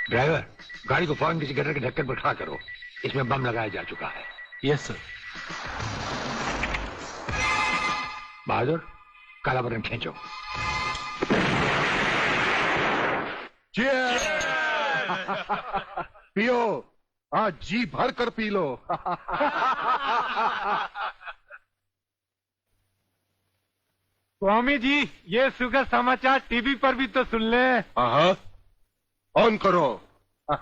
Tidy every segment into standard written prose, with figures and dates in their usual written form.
Driver, गाड़ी को फौरन किसी गटर के ढक्कन पर खड़ा करो। इसमें बम लगाया जा चुका है। Yes sir. बहादुर, काला बटन खींचो। पियो, आज जी भर कर पी लो। स्वामी जी, ये सुखद समाचार टीवी पर भी तो सुन ले। हाँ, ऑन करो। आज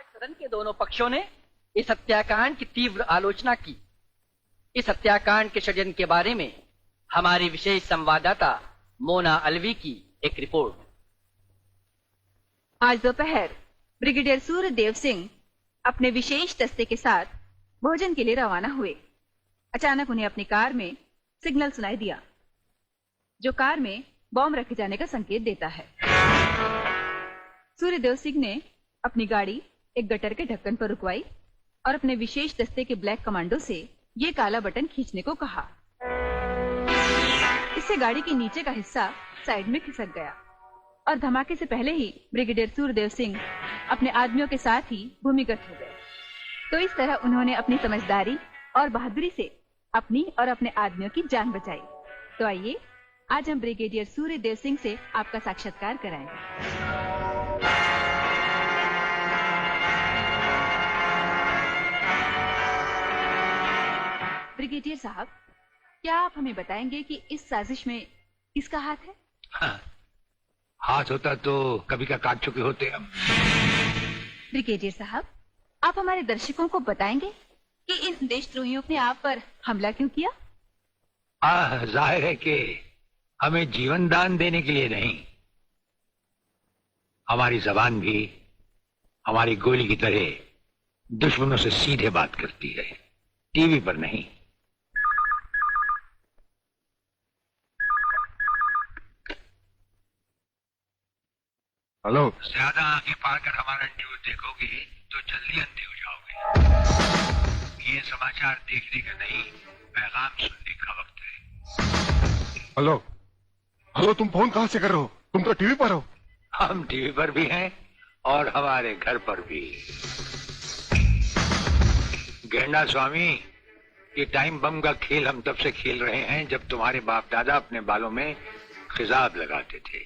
सदन के दोनों पक्षों ने इस हत्याकांड की तीव्र आलोचना की। इस हत्याकांड के षड्यंत्र के बारे में हमारी विशेष संवाददाता मोना अलवी की एक रिपोर्ट। आज दोपहर ब्रिगेडियर सूर्यदेव सिंह अपने विशेष दस्ते के साथ भोजन के लिए रवाना हुए। अचानक उन्हें अपनी कार में सिग्नल सुनाई दिया, जो कार में बॉम्ब रखे जाने का संकेत देता है। सूर्यदेव सिंह ने अपनी गाड़ी एक गटर के ढक्कन पर रुकवाई और अपने विशेष दस्ते के ब्लैक कमांडो से ये काला बटन खींचने को कहा। इससे गाड़ी के नीचे का हिस्सा साइड में खिसक गया और धमाके से पहले ही ब्रिगेडियर सूर्यदेव सिंह अपने आदमियों के साथ ही भूमिगत हो गए। तो इस तरह उन्होंने अपनी समझदारी और बहादुरी से अपनी और अपने आदमियों की जान बचाई। तो आइए आज हम ब्रिगेडियर सूर्यदेव सिंह से आपका साक्षात्कार कराएंगे। ब्रिगेडियर साहब, क्या आप हमें बताएंगे कि इस साजिश में किसका हाथ है? हाँ, हाथ होता तो कभी का काट चुके होते हम। ब्रिगेडियर साहब, आप हमारे दर्शकों को बताएंगे कि इन देशद्रोहियों ने आप पर हमला क्यों किया? जाहिर है कि हमें जीवन दान देने के लिए नहीं, हमारी जबान भी हमारी गोली की तरह दुश्मनों से सीधे बात करती है, टीवी पर नहीं। हेलो। ज्यादा आंखें पार कर हमारा न्यूज देखोगे तो जल्दी अंधे हो जाओगे। ये समाचार देखने का नहीं, पैगाम सुनने का वक्त है। हेलो हेलो, तुम फोन कहां से कर रहे हो? तुम तो टीवी पर हो। हम टीवी पर भी हैं और हमारे घर पर भी। गेंडा स्वामी, ये टाइम बम का खेल हम तब से खेल रहे हैं जब तुम्हारे बाप दादा अपने बालों में खिजाब लगाते थे।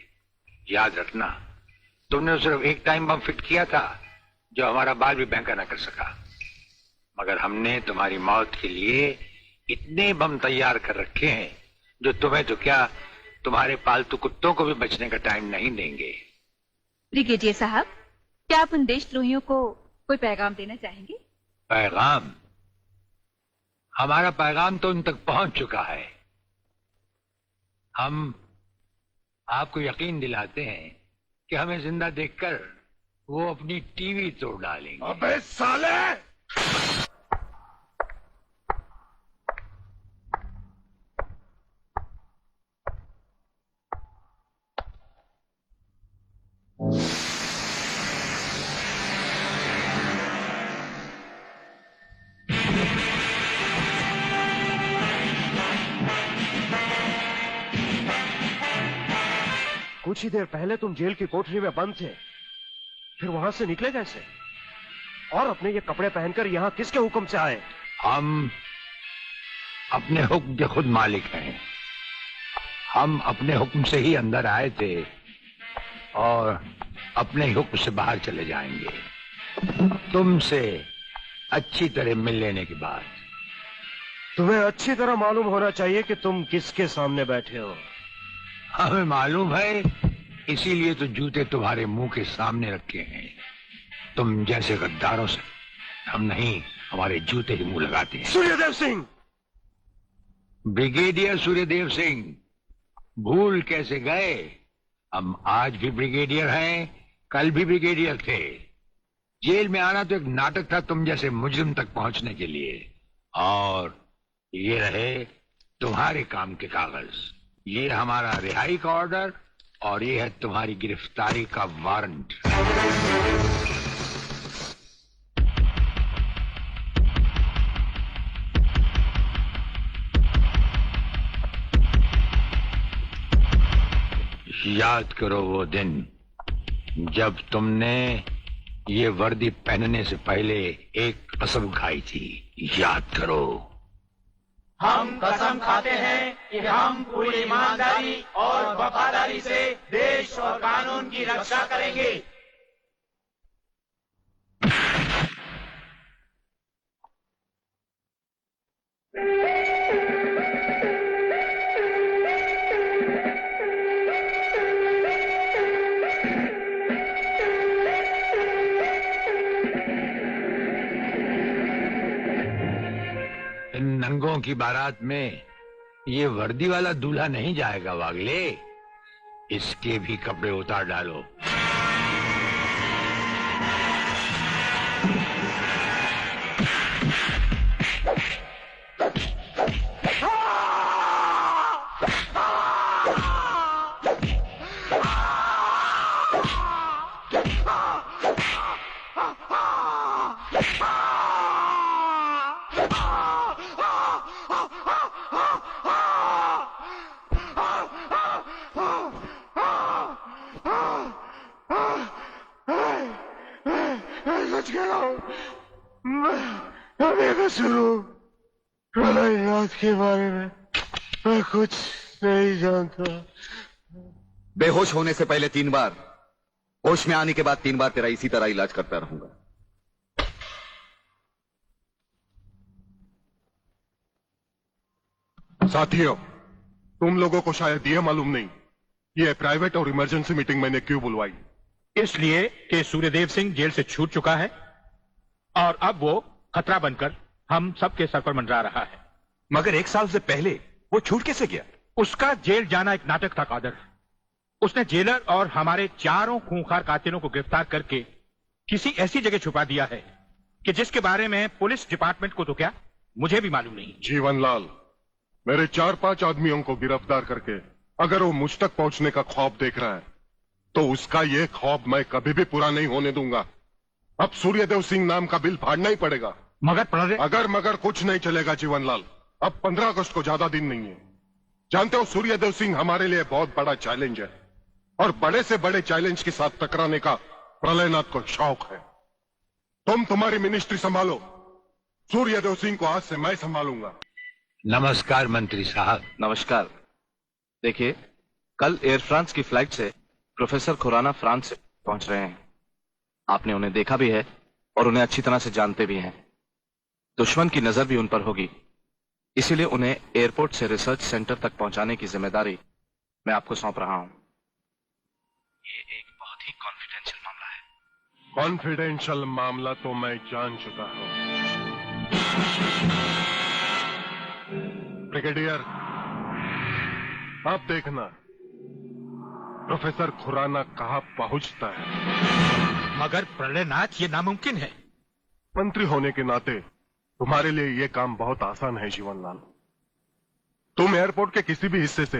याद रखना, तुमने सिर्फ एक टाइम बम फिट किया था जो हमारा बाल भी बैंका न कर सका, मगर हमने तुम्हारी मौत के लिए इतने बम तैयार कर रखे हैं जो तुम्हें तो क्या, तुम्हारे पालतू कुत्तों को भी बचने का टाइम नहीं देंगे। ब्रिगेडियर साहब, क्या आप उन देशद्रोहियों को कोई पैगाम देना चाहेंगे? पैगाम? हमारा पैगाम तो उन तक पहुंच चुका है। हम आपको यकीन दिलाते हैं कि हमें जिंदा देखकर वो अपनी टीवी तोड़ डालेंगे। अबे साले! कुछ ही देर पहले तुम जेल की कोठरी में बंद थे, फिर वहां से निकले कैसे? और अपने ये कपड़े पहनकर यहाँ किसके हुक्म से आए? हम अपने हुक्म के खुद मालिक हैं। हम अपने हुक्म से ही अंदर आए थे और अपने हुक्म से बाहर चले जाएंगे। तुमसे अच्छी तरह मिल लेने के बाद। तुम्हें अच्छी तरह मालूम होना चाहिए कि तुम किसके सामने बैठे हो। हमें मालूम है, इसीलिए तो जूते तुम्हारे मुंह के सामने रखे हैं। तुम जैसे गद्दारों से हम नहीं, हमारे जूते ही मुंह लगाते हैं। सूर्यदेव सिंह! ब्रिगेडियर सूर्यदेव सिंह, भूल कैसे गए? हम आज भी ब्रिगेडियर हैं, कल भी ब्रिगेडियर थे। जेल में आना तो एक नाटक था तुम जैसे मुजरिम तक पहुंचने के लिए। और ये रहे तुम्हारे काम के कागज। ये हमारा रिहाई का ऑर्डर और ये है तुम्हारी गिरफ्तारी का वारंट। याद करो वो दिन जब तुमने ये वर्दी पहनने से पहले एक कसम खाई थी, याद करो। हम कसम खाते हैं कि हम पूरी ईमानदारी और वफादारी से देश और कानून की रक्षा करेंगे। इन नंगों की बारात में ये वर्दी वाला दूल्हा नहीं जाएगा वागले, इसके भी कपड़े उतार डालो। के बारे में मैं कुछ नहीं जानता। बेहोश होने से पहले 3 बार, होश में आने के बाद 3 बार तेरा इसी तरह इलाज करता रहूंगा। साथियों, तुम लोगों को शायद यह मालूम नहीं, ये प्राइवेट और इमरजेंसी मीटिंग मैंने क्यों बुलवाई। इसलिए कि सूर्यदेव सिंह जेल से छूट चुका है और अब वो खतरा बनकर हम सबके सर पर मंडरा रहा है। मगर 1 साल से पहले वो छूट कैसे गया? उसका जेल जाना एक नाटक था कादर। उसने जेलर और हमारे 4 खूंखार कातिलों को गिरफ्तार करके किसी ऐसी जगह छुपा दिया है कि जिसके बारे में पुलिस डिपार्टमेंट को तो क्या, मुझे भी मालूम नहीं। जीवनलाल, मेरे 4-5 आदमियों को गिरफ्तार करके अगर वो मुझ तक पहुंचने का ख्वाब देख रहा है तो उसका ये ख्वाब मैं कभी भी पूरा नहीं होने दूंगा। अब सूर्यदेव सिंह नाम का बिल फाड़ना ही पड़ेगा। मगर कुछ नहीं चलेगा जीवनलाल। अब 15 अगस्त को ज्यादा दिन नहीं है। जानते हो, सूर्यदेव सिंह हमारे लिए बहुत बड़ा चैलेंज है और बड़े से बड़े चैलेंज के साथ टकराने का प्रलयनाथ को शौक है। तुम तुम्हारी मिनिस्ट्री संभालो, सूर्यदेव सिंह को आज से मैं संभालूंगा। नमस्कार मंत्री साहब। नमस्कार। देखिए, कल एयर फ्रांस की फ्लाइट से प्रोफेसर खुराना फ्रांस से पहुंच रहे हैं। आपने उन्हें देखा भी है और उन्हें अच्छी तरह से जानते भी हैं। दुश्मन की नजर भी उन पर होगी, इसीलिए उन्हें एयरपोर्ट से रिसर्च सेंटर तक पहुंचाने की जिम्मेदारी मैं आपको सौंप रहा हूं। ये एक बहुत ही कॉन्फिडेंशियल मामला है। कॉन्फिडेंशियल मामला तो मैं जान चुका हूं। ब्रिगेडियर, आप देखना प्रोफेसर खुराना कहां पहुंचता है। मगर प्रलयनाथ, ये नामुमकिन है। मंत्री होने के नाते तुम्हारे लिए यह काम बहुत आसान है जीवनलाल। तुम एयरपोर्ट के किसी भी हिस्से से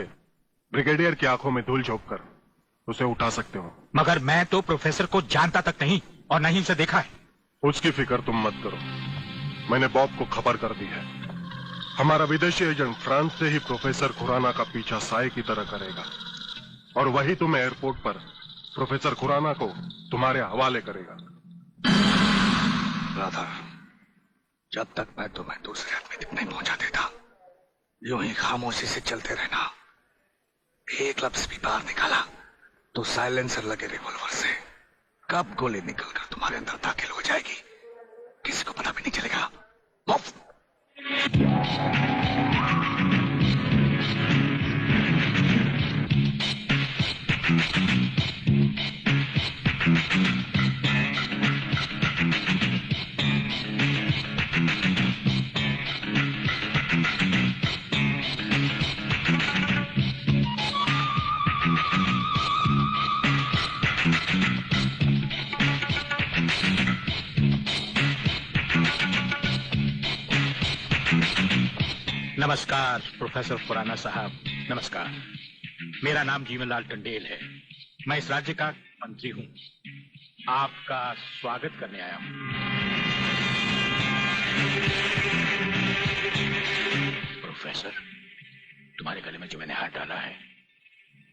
ब्रिगेडियर की आंखों में धूल झोंक कर उसे उठा सकते हो। मगर मैं तो प्रोफेसर को जानता तक नहीं और नहीं उसे देखा है। उसकी फिक्र तुम मत करो, मैंने बॉब को खबर कर दी है। हमारा विदेशी एजेंट फ्रांस से ही प्रोफेसर खुराना का पीछा साए की तरह करेगा और वही तुम्हें एयरपोर्ट पर प्रोफेसर खुराना को तुम्हारे हवाले करेगा। राधा, जब तक मैं तुम्हें दूसरे आदमी तक नहीं पहुंचा देता, यूं ही खामोशी से चलते रहना। एक लफ्ज भी बाहर निकाला तो साइलेंसर लगे रिवॉल्वर से कब गोली निकलकर तुम्हारे अंदर दाखिल हो जाएगी किसी को पता भी नहीं चलेगा। मुफ्त। नमस्कार प्रोफेसर खुराना साहब, नमस्कार। मेरा नाम जीवनलाल टंडेल है। मैं इस राज्य का मंत्री हूं। आपका स्वागत करने आया हूं। प्रोफेसर, तुम्हारे गले में जो मैंने हाथ डाला है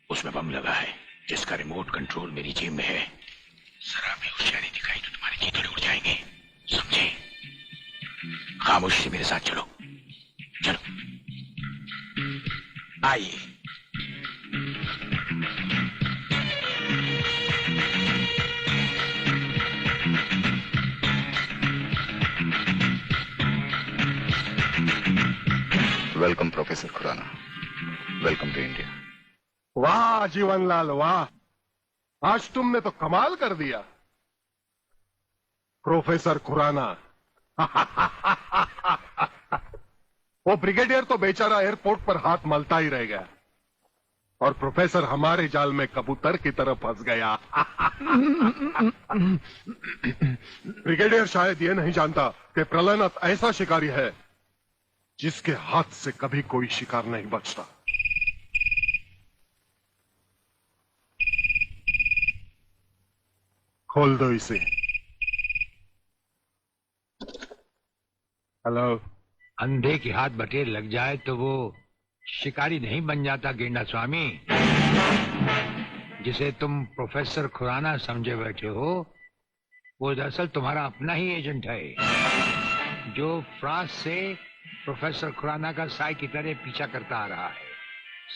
उसमें बम लगा है जिसका रिमोट कंट्रोल मेरी जेब में है। जरा भी होशियारी दिखाई तो तुम्हारे चीथड़े उड़ जाएंगे, समझे? खामोशी से मेरे साथ चलो, चलो। आइए। Welcome professor Khurana, welcome to India. वाह जीवनलाल वाह, आज तुमने तो कमाल कर दिया प्रोफेसर खुराना। वो ब्रिगेडियर तो बेचारा एयरपोर्ट पर हाथ मलता ही रह गया और प्रोफेसर हमारे जाल में कबूतर की तरह फंस गया। ब्रिगेडियर शायद ये नहीं जानता कि प्रलयनाथ ऐसा शिकारी है जिसके हाथ से कभी कोई शिकार नहीं बचता। खोल दो इसे। हेलो। अंधे के हाथ बटेर लग जाए तो वो शिकारी नहीं बन जाता गेंडा स्वामी। जिसे तुम प्रोफेसर खुराना समझे बैठे हो वो दरअसल तुम्हारा अपना ही एजेंट है, जो फ्रांस से प्रोफेसर खुराना का साई की तरह पीछा करता आ रहा है,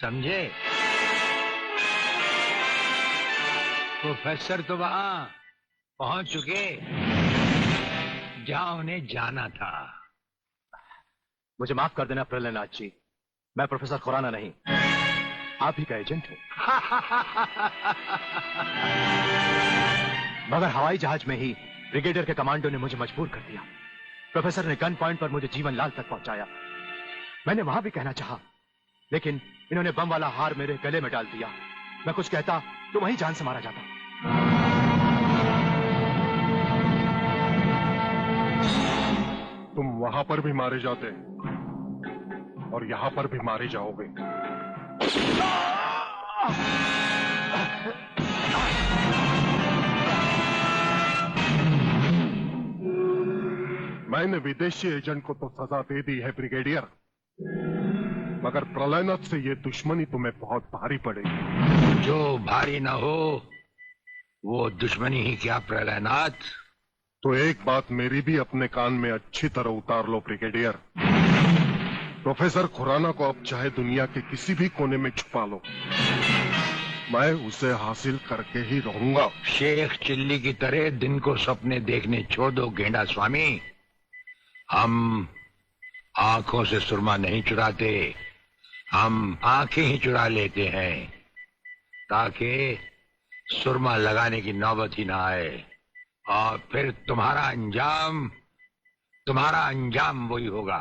समझे? प्रोफेसर तो वहां पहुंच चुके जहां उन्हें जाना था। मुझे माफ कर देना प्रलयनाथ जी, मैं प्रोफेसर खुराना नहीं, आप ही का एजेंट हूं। मगर हवाई जहाज में ही ब्रिगेडियर के कमांडो ने मुझे मजबूर कर दिया। प्रोफेसर ने गन पॉइंट पर मुझे जीवनलाल तक पहुंचाया। मैंने वहां भी कहना चाहा, लेकिन इन्होंने बम वाला हार मेरे गले में डाल दिया। मैं कुछ कहता तो वहीं जान से मारा जाता। तुम वहां पर भी मारे जाते और यहां पर भी मारे जाओगे। मैंने विदेशी एजेंट को तो सजा दे दी है ब्रिगेडियर, मगर प्रलयनाथ से ये दुश्मनी तुम्हें बहुत भारी पड़ेगी। जो भारी ना हो वो दुश्मनी ही क्या प्रलयनाथ। तो एक बात मेरी भी अपने कान में अच्छी तरह उतार लो ब्रिगेडियर। प्रोफेसर खुराना को अब चाहे दुनिया के किसी भी कोने में छुपा लो, मैं उसे हासिल करके ही रहूंगा। शेख चिल्ली की तरह दिन को सपने देखने छोड़ दो गेंडा स्वामी। हम आंखों से सुरमा नहीं चुराते, हम आंखें ही चुरा लेते हैं ताकि सुरमा लगाने की नौबत ही ना आए, और फिर तुम्हारा अंजाम वही होगा।